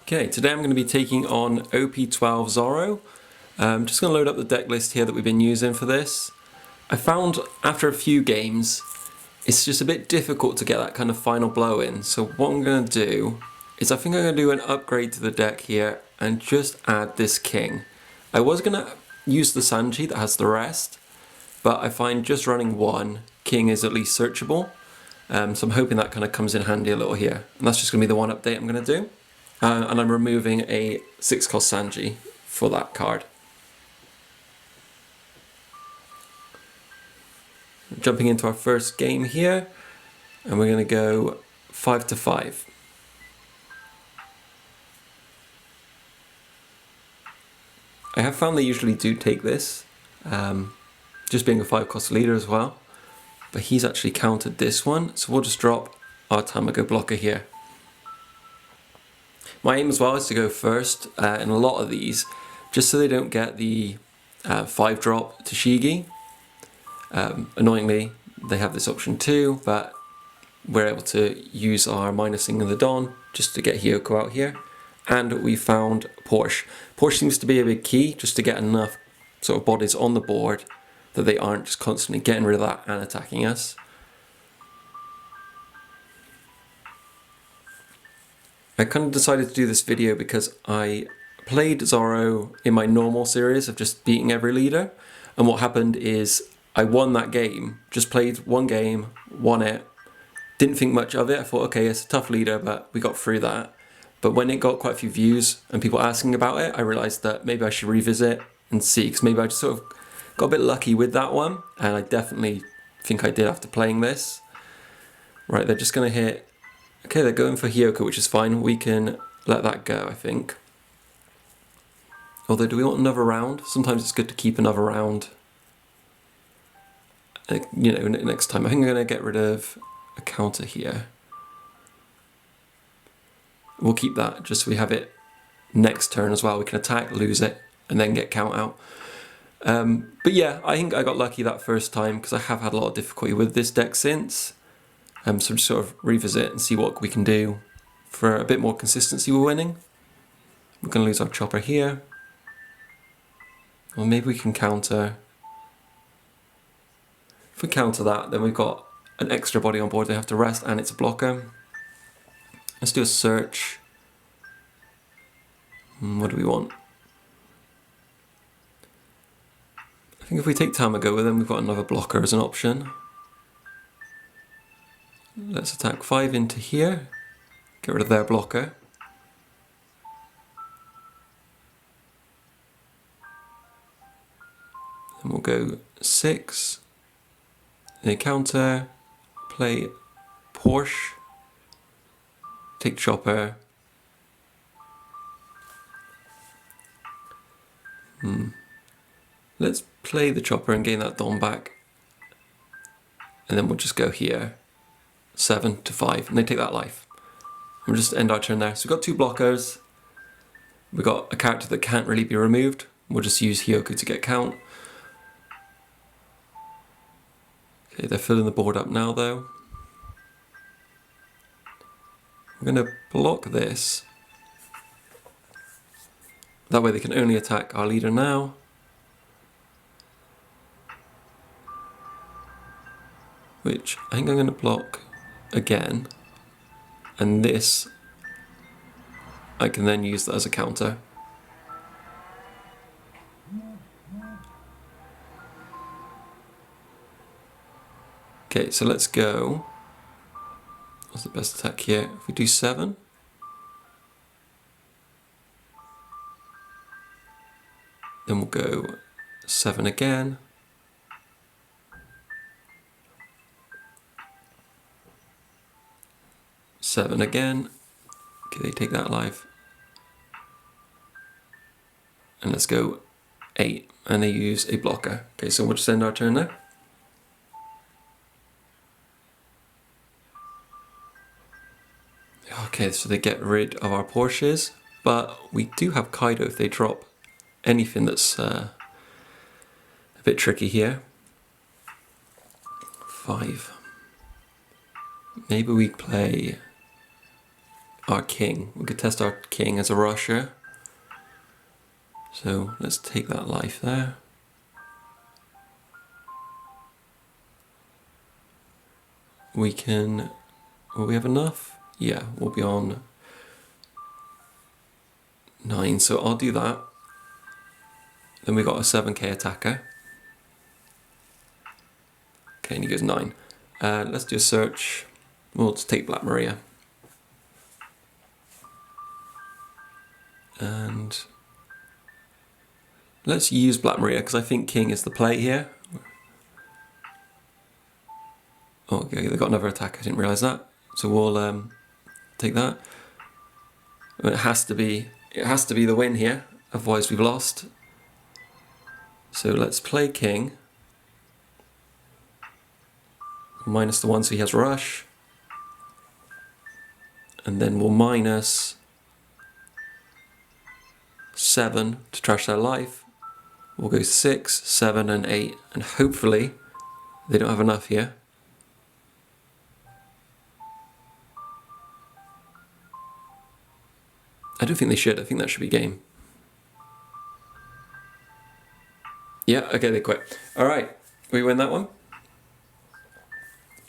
Okay, today I'm going to be taking on OP12 Zoro. I'm just going to load up the deck list here that we've been using for this. I found after a few games, it's just a bit difficult to get that kind of final blow in. So what I'm going to do is I think I'm going to do an upgrade to the deck here and just add this king. I was going to use the Sanji that has the rest, but I find just running one king is at least searchable. So I'm hoping that kind of comes in handy a little here. And that's just going to be the one update I'm going to do. And I'm removing a 6-cost Sanji for that card. Jumping into our first game here, and we're going to go 5-5. I have found they usually do take this, just being a 5-cost leader as well, but he's actually countered this one, so we'll just drop our Tamago blocker here. My aim as well is to go first in a lot of these, just so they don't get the 5-drop to Shigi. Annoyingly, they have this option too, but we're able to use our minusing of the Dawn just to get Hyoko out here. And we found Porsche. Porsche seems to be a big key, just to get enough sort of bodies on the board that they aren't just constantly getting rid of that and attacking us. I kind of decided to do this video because I played Zoro in my normal series of just beating every leader, and what happened is I won that game, just played one game, won it, didn't think much of it. I thought, okay, it's a tough leader, but we got through that. But when it got quite a few views and people asking about it, I realised that maybe I should revisit and see, because maybe I just sort of got a bit lucky with that one, and I definitely think I did after playing this. Right, they're just going to hit. Okay, they're going for Hyoko, which is fine. We can let that go, I think. Although, do we want another round? Sometimes it's good to keep another round. You know, next time. I think I'm going to get rid of a counter here. We'll keep that just so we have it next turn as well. We can attack, lose it, and then get count out. But yeah, I think I got lucky that first time because I have had a lot of difficulty with this deck since. So just sort of revisit and see what we can do for a bit more consistency with winning. We're going to lose our chopper here. Or maybe we can counter. If we counter that, then we've got an extra body on board. They have to rest and it's a blocker. Let's do a search. What do we want? I think if we take Tamago with them, we've got another blocker as an option. Let's attack 5 into here, get rid of their blocker. Then we'll go 6, then counter, play Porsche, take chopper. Let's play the chopper and gain that Dawn back, and then we'll just go here. 7-5, and they take that life. We'll just end our turn there. So we've got 2 blockers. We've got a character that can't really be removed. We'll just use Hyoko to get count. Okay, they're filling the board up now though. We're going to block this. That way they can only attack our leader now. Which I think I'm going to block again, and this I can then use that as a counter. Okay, so let's go. What's the best attack here? If we do 7, then we'll go 7 again. Seven again. Okay, they take that life. And let's go 8. And they use a blocker. Okay, so we'll just end our turn there. Okay, so they get rid of our Porsches. But we do have Kaido if they drop anything that's a bit tricky here. 5. Maybe we play our king. We could test our king as a rusher. So let's take that life there. We can, will we have enough? Yeah, we'll be on 9, so I'll do that. Then we got a 7k attacker. Okay, and he goes 9. Let's do a search. We'll just take Black Maria. And let's use Black Maria, because I think King is the play here. Oh, okay, they got another attack, I didn't realise that. So we'll take that. It has to be the win here, otherwise we've lost. So let's play King. Minus the 1, so he has rush. And then we'll minus 7 to trash their life. We'll go 6, 7 and 8, and hopefully they don't have enough here. I don't think they should. I think that should be game. Yeah, okay, they quit. Alright, we win that one.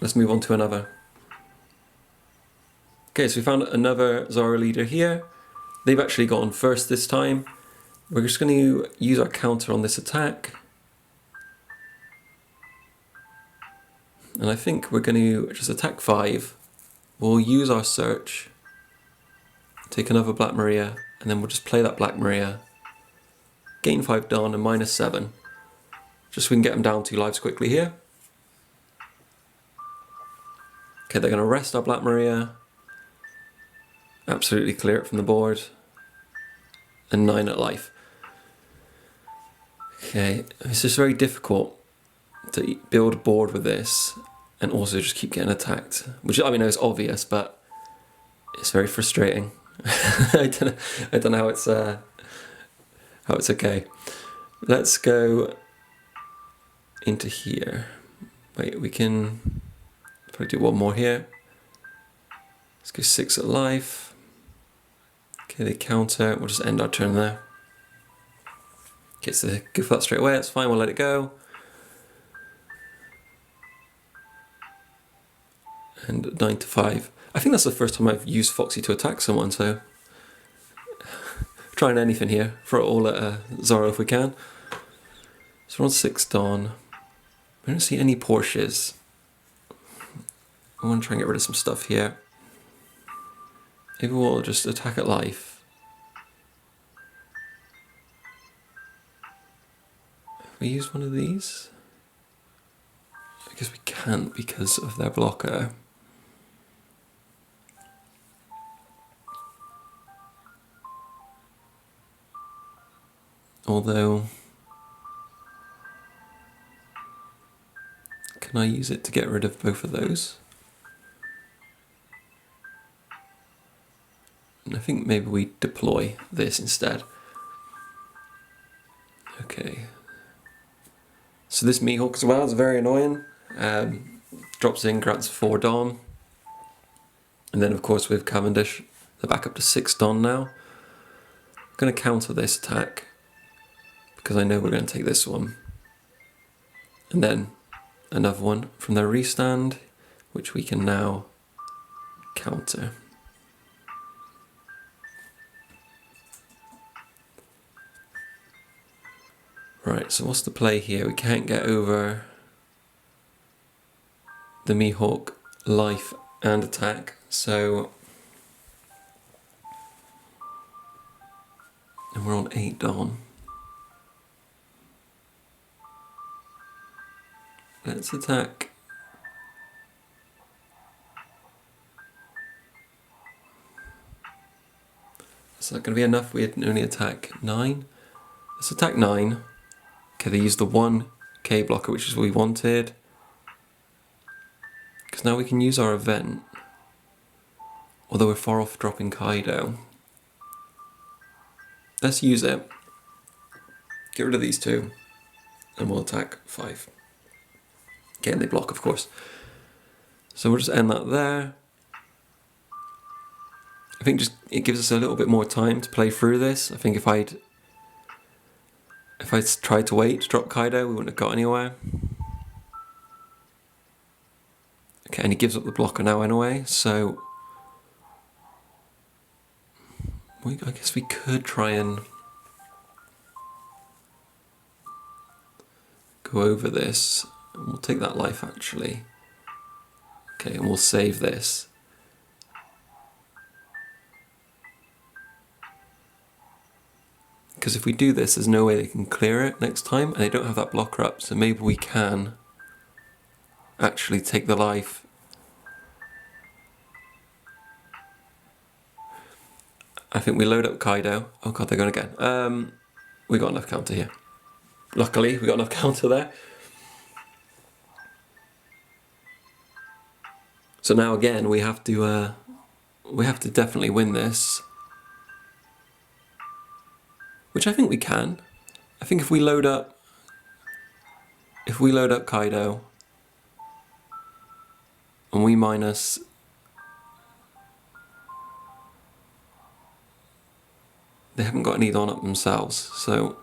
Let's move on to another. Okay, so we found another Zoro leader here. They've actually gone first this time. We're just going to use our counter on this attack. And I think we're going to just attack 5. We'll use our search. Take another Black Maria, and then we'll just play that Black Maria. Gain 5 Don and minus 7. Just so we can get them down 2 lives quickly here. Okay, they're going to rest our Black Maria. Absolutely clear it from the board. And 9 at life. Okay, it's just very difficult to build a board with this and also just keep getting attacked. Which, I mean, it's obvious, but it's very frustrating. I don't know how it's okay. Let's go into here. Wait, we can probably do one more here. Let's go 6 at life. Okay, they counter. We'll just end our turn there. Okay, so they go for that straight away. That's fine. We'll let it go. And 9 to 5. I think that's the first time I've used Foxy to attack someone, so trying anything here. Throw it all at Zoro if we can. So we're on 6 Dawn. I don't see any Porsches. I want to try and get rid of some stuff here. Maybe we'll just attack at life. Have we used one of these? I guess we can't because of their blocker. Although, can I use it to get rid of both of those? And I think maybe we deploy this instead. Okay. So this Mihawk as well is very annoying. Drops in, grants 4 Dom. And then of course with Cavendish, they're back up to 6 Dom now. I'm going to counter this attack, because I know we're going to take this one. And then another one from their restand, which we can now counter. Right, so what's the play here? We can't get over the Mihawk life and attack, so... And we're on 8 Dom. Let's attack. Is that going to be enough? We had only attack 9. Let's attack 9. Okay, they used the 1k blocker, which is what we wanted. Because now we can use our event. Although we're far off dropping Kaido. Let's use it. Get rid of these 2. And we'll attack 5. Okay, and they block, of course. So we'll just end that there. think just it gives us a little bit more time to play through this. I think if I'd tried to wait to drop Kaido, we wouldn't have got anywhere. Okay, and he gives up the blocker now anyway, so I guess we could try and go over this. We'll take that life actually. Okay, and we'll save this. Because if we do this, there's no way they can clear it next time, and they don't have that blocker up, so maybe we can actually take the life. I think we load up Kaido. Oh god, they're going again. We got enough counter here. Luckily, we got enough counter there. So now again, we have to definitely win this. Which I think we can. I think if we load up Kaido and we minus they haven't got any Don up themselves, so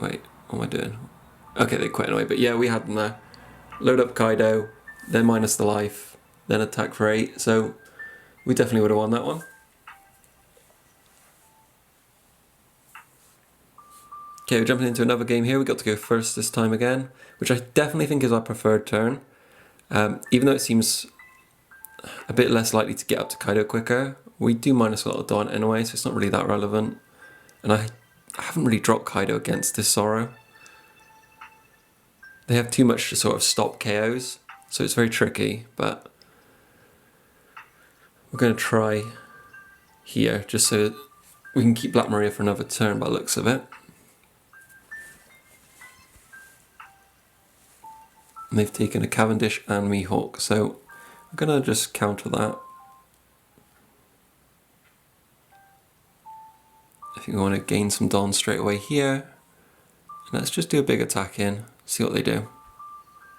wait, what am I doing? Okay, they quit anyway, but yeah, we had them there. Load up Kaido, then minus the life, then attack for 8, so we definitely would have won that one. Okay, we're jumping into another game here. We got to go first this time again, which I definitely think is our preferred turn. Even though it seems a bit less likely to get up to Kaido quicker, we do minus a lot of Dawn anyway, so it's not really that relevant. And I haven't really dropped Kaido against this Zoro. They have too much to sort of stop KOs, so it's very tricky, but we're going to try here, just so we can keep Black Maria for another turn by the looks of it. And they've taken a Cavendish and Mihawk, so I'm going to just counter that. I think we want to gain some Dawn straight away here. And let's just do a big attack in, see what they do.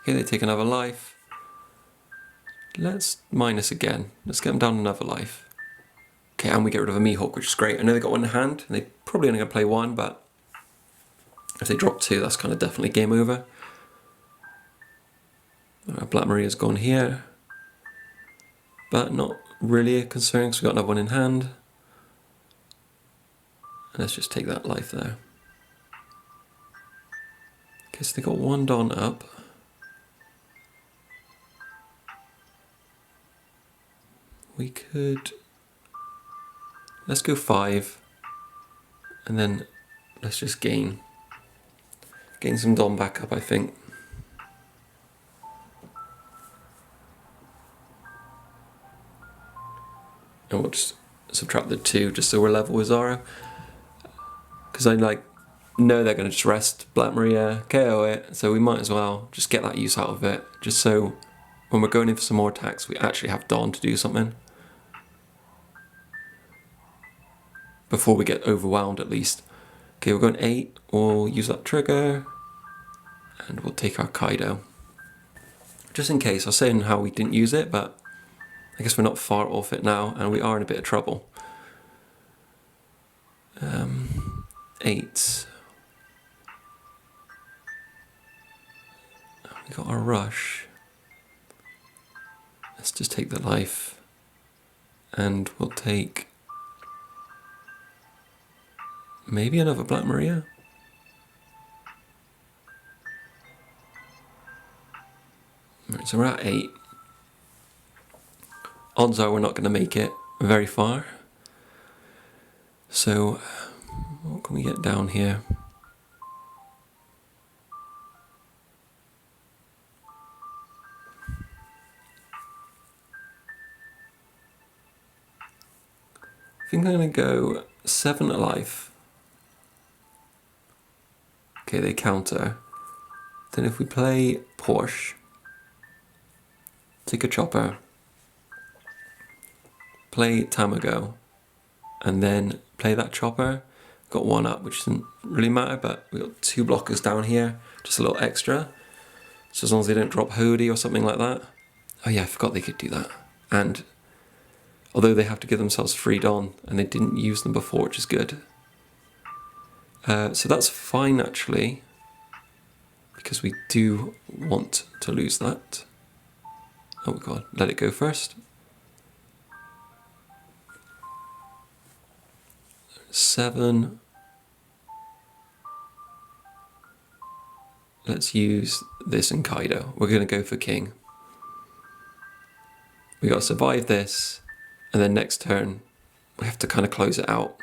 Okay, they take another life. Let's minus again. Let's get them down another life. Okay, and we get rid of a Mihawk, which is great. I know they got one in hand, and they probably only going to play one, but if they drop two, that's kind of definitely game over. Black Maria's gone here, but not really a concern because we've got another one in hand. And let's just take that life there. Okay, so they got one Dawn up. We could, let's go 5, and then let's just gain some Dawn back up, I think. And we'll just subtract the 2 just so we're level with Zoro. Because I know they're going to just rest Black Maria, KO it, so we might as well just get that use out of it, just so when we're going in for some more attacks we actually have Dawn to do something. Before we get overwhelmed at least. Okay, we're going 8, we'll use that trigger, and we'll take our Kaido. Just in case, I was saying how we didn't use it, but I guess we're not far off it now, and we are in a bit of trouble. 8. We got our rush. Let's just take the life, and we'll take maybe another Black Maria. Right, so we're at 8. Odds are we're not going to make it very far. So, what can we get down here? I think I'm going to go 7 alive. Okay, they counter. Then if we play Porsche, take a chopper, play Tamago, and then play that chopper. Got 1 up, which doesn't really matter, but we got 2 blockers down here, just a little extra. So as long as they don't drop Hody or something like that. Oh yeah, I forgot they could do that. and although they have to give themselves freed on, and they didn't use them before, which is good. So that's fine actually, because we do want to lose that. Oh god, let it go first. 7. Let's use this in Kaido. We're going to go for king. We got to survive this, and then next turn we have to kind of close it out.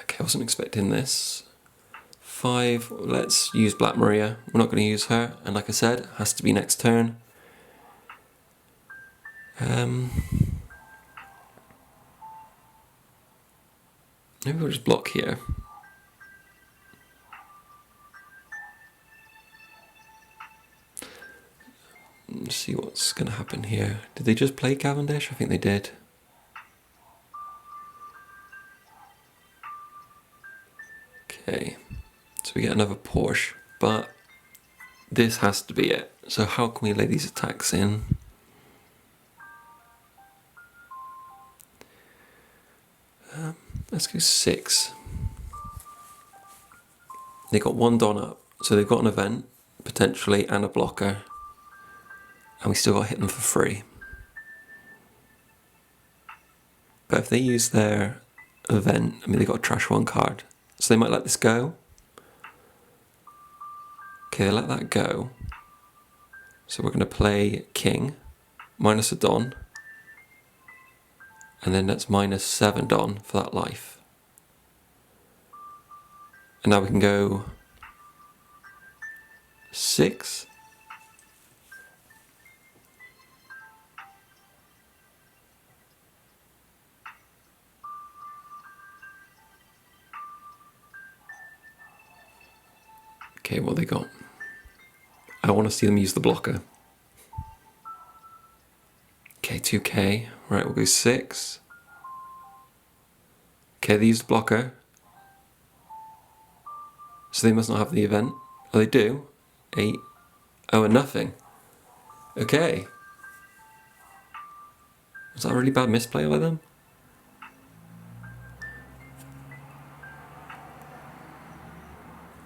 Okay, I wasn't expecting this. 5, let's use Black Maria. We're not going to use her, and like I said, it has to be next turn. Maybe we'll just block here. Let's see what's going to happen here. Did they just play Cavendish? I think they did. Okay, so we get another Porsche, but this has to be it. So how can we lay these attacks in? Let's go 6. They got 1 Don up, so they've got an event, potentially, and a blocker. And we still got to hit them for free. But if they use their event, I mean, they got to trash 1 card. So they might let this go. Okay, they let that go. So we're going to play king, minus a Don. And then that's minus 7 Don for that life. And now we can go 6. Okay, what they got? I want to see them use the blocker. Okay, 2k. Right, we'll go 6. Okay, they used the blocker. So they must not have the event. Oh, they do. 8. Oh, and nothing. Okay. Was that a really bad misplay by them?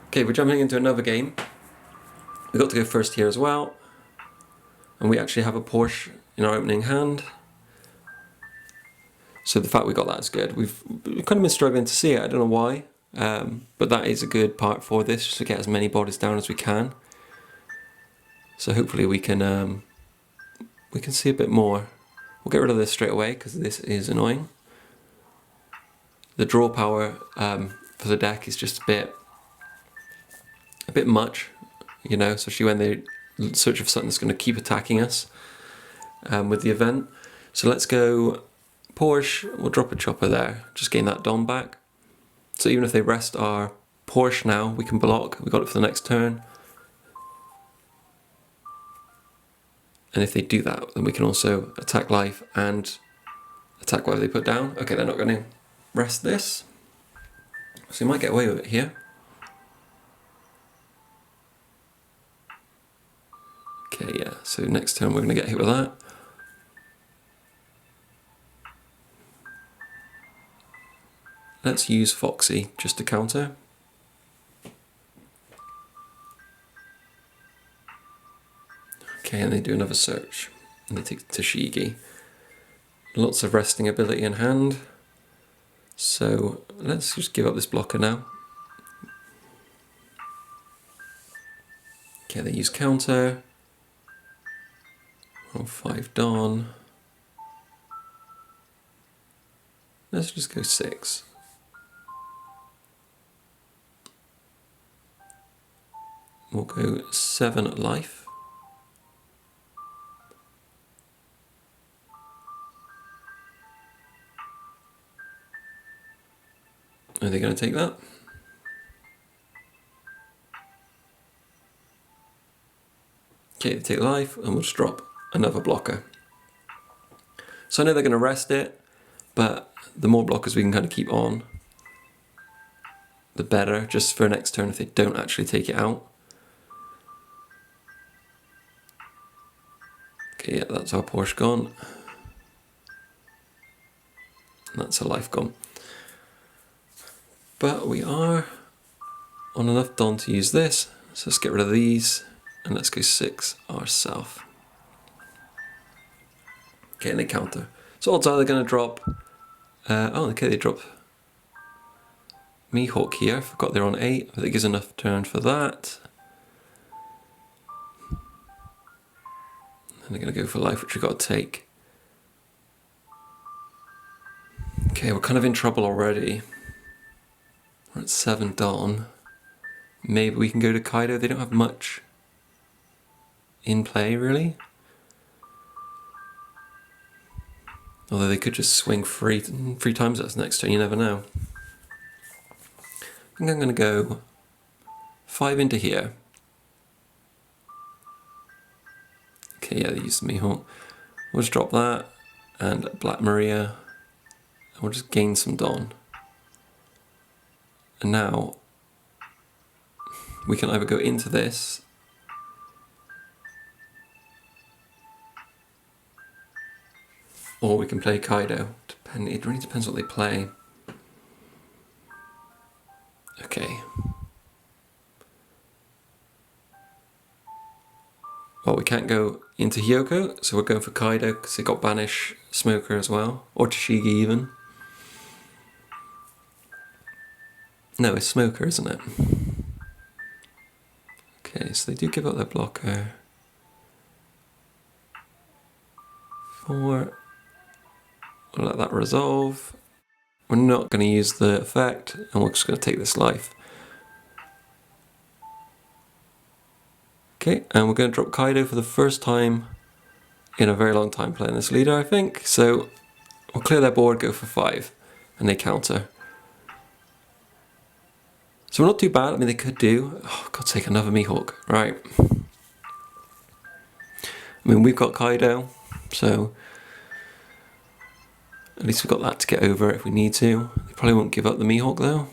Okay, we're jumping into another game. We got to go first here as well. And we actually have a Porsche in our opening hand. So the fact we got that is good. We've kind of been struggling to see it, I don't know why. But that is a good part for this, just to get as many bodies down as we can. So hopefully we can see a bit more. We'll get rid of this straight away because this is annoying. The draw power for the deck is just a bit much, you know, especially when they search for something that's going to keep attacking us with the event. So let's go Porsche. We'll drop a chopper there, just gain that Don back. So even if they rest our Porsche now, we can block. We got it for the next turn. And if they do that, then we can also attack life and attack whatever they put down. Okay, they're not going to rest this. So we might get away with it here. Okay, yeah, so next turn we're going to get hit with that. Let's use Foxy just to counter. Okay, and they do another search. And they take Tashigi. Lots of resting ability in hand. So let's just give up this blocker now. Okay, they use counter. Oh, 5 Don. Let's just go 6. We'll go 7 life. Are they going to take that? Okay, they take life, and we'll just drop another blocker. So I know they're going to rest it, but the more blockers we can kind of keep on, the better, just for next turn if they don't actually take it out. Okay, yeah, that's our Porsche gone. And that's a life gone. But we are on enough Don to use this. So let's get rid of these and let's go 6 ourselves. Okay, and they counter. So odds are they're going to drop. Oh, okay, they drop Mihawk here. I forgot they're on 8. I think there's enough turn for that. And they're going to go for life, which we've got to take. Okay, we're kind of in trouble already. We're at 7 Don. Maybe we can go to Kaido. They don't have much in play, really. Although they could just swing three times us next turn, you never know. I think I'm going to go 5 into here. Okay, yeah, they used Mihawk. We'll just drop that and Black Maria. And we'll just gain some Don. And now we can either go into this or we can play Kaido. It really depends what they play. Okay. Well, we can't go into Hyoko, so we're going for Kaido because they got Banish Smoker as well, or Tashigi even. No, it's Smoker, isn't it? Okay, so they do give up their blocker. 4. We'll let that resolve. We're not going to use the effect, and we're just going to take this life. Okay, and we're going to drop Kaido for the first time in a very long time playing this leader, I think. So we'll clear their board, go for 5, and they counter. So we're not too bad. I mean, they could do... Oh, God's sake, another Mihawk. Right. I mean, we've got Kaido, so... At least we've got that to get over if we need to. They probably won't give up the Mihawk though.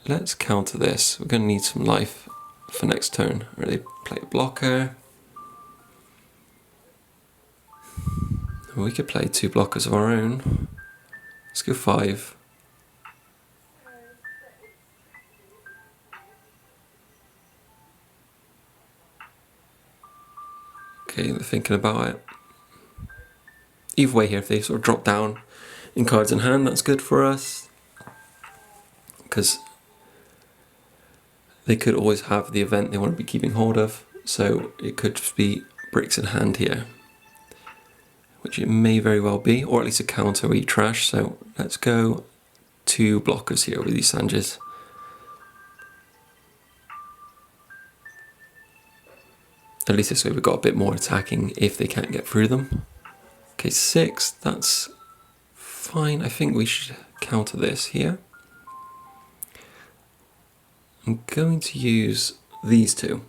Let's counter this. We're going to need some life for next turn. Really play a blocker. We could play 2 blockers of our own. Let's go 5. Okay, they're thinking about it. Either way here, if they sort of drop down in cards in hand, that's good for us. Because they could always have the event they want to be keeping hold of. So it could just be bricks in hand here. Which it may very well be, or at least a counter where you trash. So let's go 2 blockers here with these Sanjis. At least this way we've got a bit more attacking if they can't get through them. Okay, 6, that's fine. I think we should counter this here. I'm going to use these 2,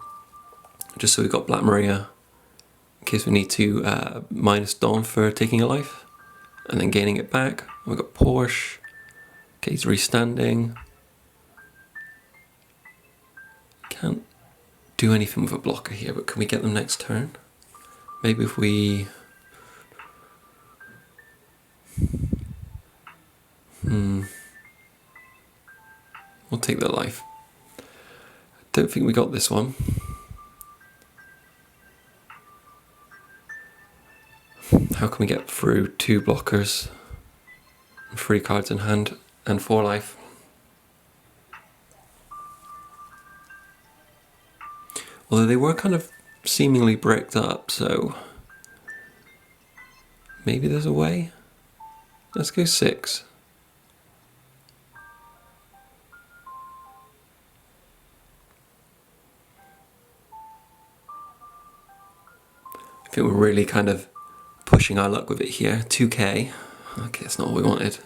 just so we've got Black Maria, in case we need to minus Dawn for taking a life, and then gaining it back. We've got Porsche, okay, he's restanding. Can't do anything with a blocker here, but can we get them next turn? Maybe if we... We'll take their life. Don't think we got this one. How can we get through 2 blockers, 3 cards in hand, and 4 life? Although they were kind of seemingly bricked up, so maybe there's a way. Let's go 6. I think we're really kind of pushing our luck with it here. 2k. Okay, that's not what we wanted.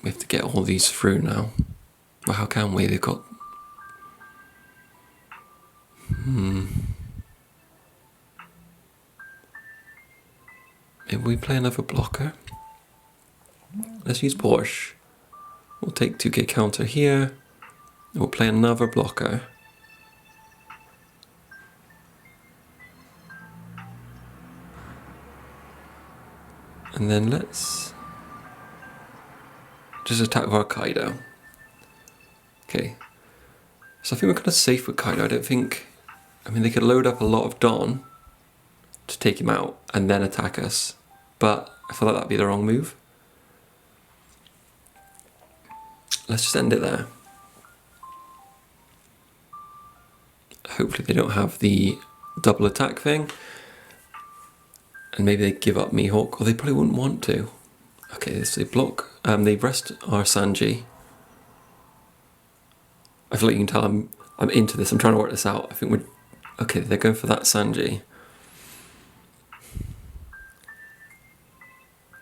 We have to get all these through now. Well, how can we? They've got... Maybe we play another blocker. let's use Porsche. We'll take 2k counter here. We'll play another blocker. And then let's just attack with our Kaido. Okay. So I think we're kind of safe with Kaido. I don't think... I mean, they could load up a lot of Don to take him out and then attack us. But I feel like that'd be the wrong move. Let's just end it there. Hopefully they don't have the double attack thing. And maybe they give up Mihawk, or they probably wouldn't want to. Okay, so they block, they rest our Sanji. I feel like you can tell I'm into this, I'm trying to work this out. I think we're, okay, they're going for that Sanji.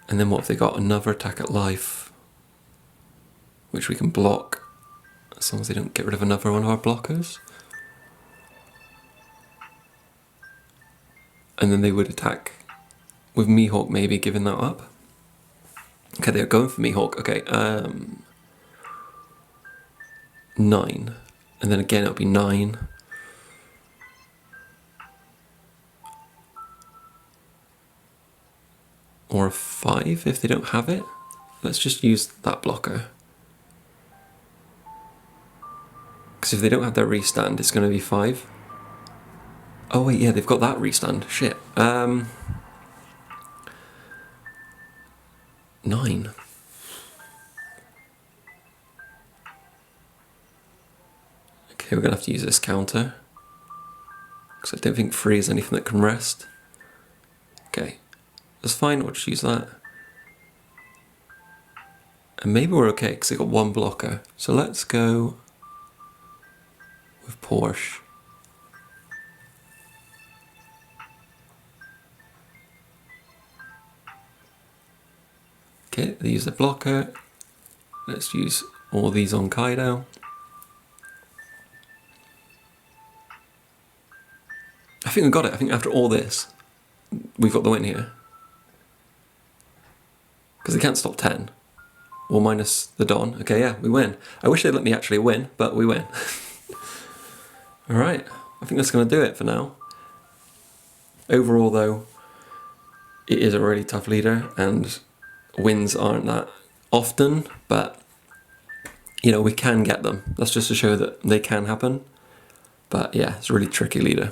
And then what have they got? Another attack at life, which we can block, as long as they don't get rid of another one of our blockers. And then they would attack with Mihawk, maybe giving that up. Okay, they're going for Mihawk. Okay, 9. And then again it'll be 9. Or a 5 if they don't have it. Let's just use that blocker. Because if they don't have their restand, it's going to be 5. Oh wait, yeah, they've got that restand. Shit. 9. Okay, we're going to have to use this counter. Because I don't think 3 is anything that can rest. Okay, that's fine, we'll just use that. And maybe we're okay, because they've got 1 blocker. So let's go with Porsche. Okay, they use the blocker. Let's use all these on Kaido. I think we got it. I think after all this, we've got the win here. Because they can't stop 10. Or minus the Don. Okay, yeah, we win. I wish they'd let me actually win, but we win. Alright, I think that's going to do it for now. Overall though, it is a really tough leader, and wins aren't that often, but you know, we can get them. That's just to show that they can happen. But yeah, it's a really tricky leader.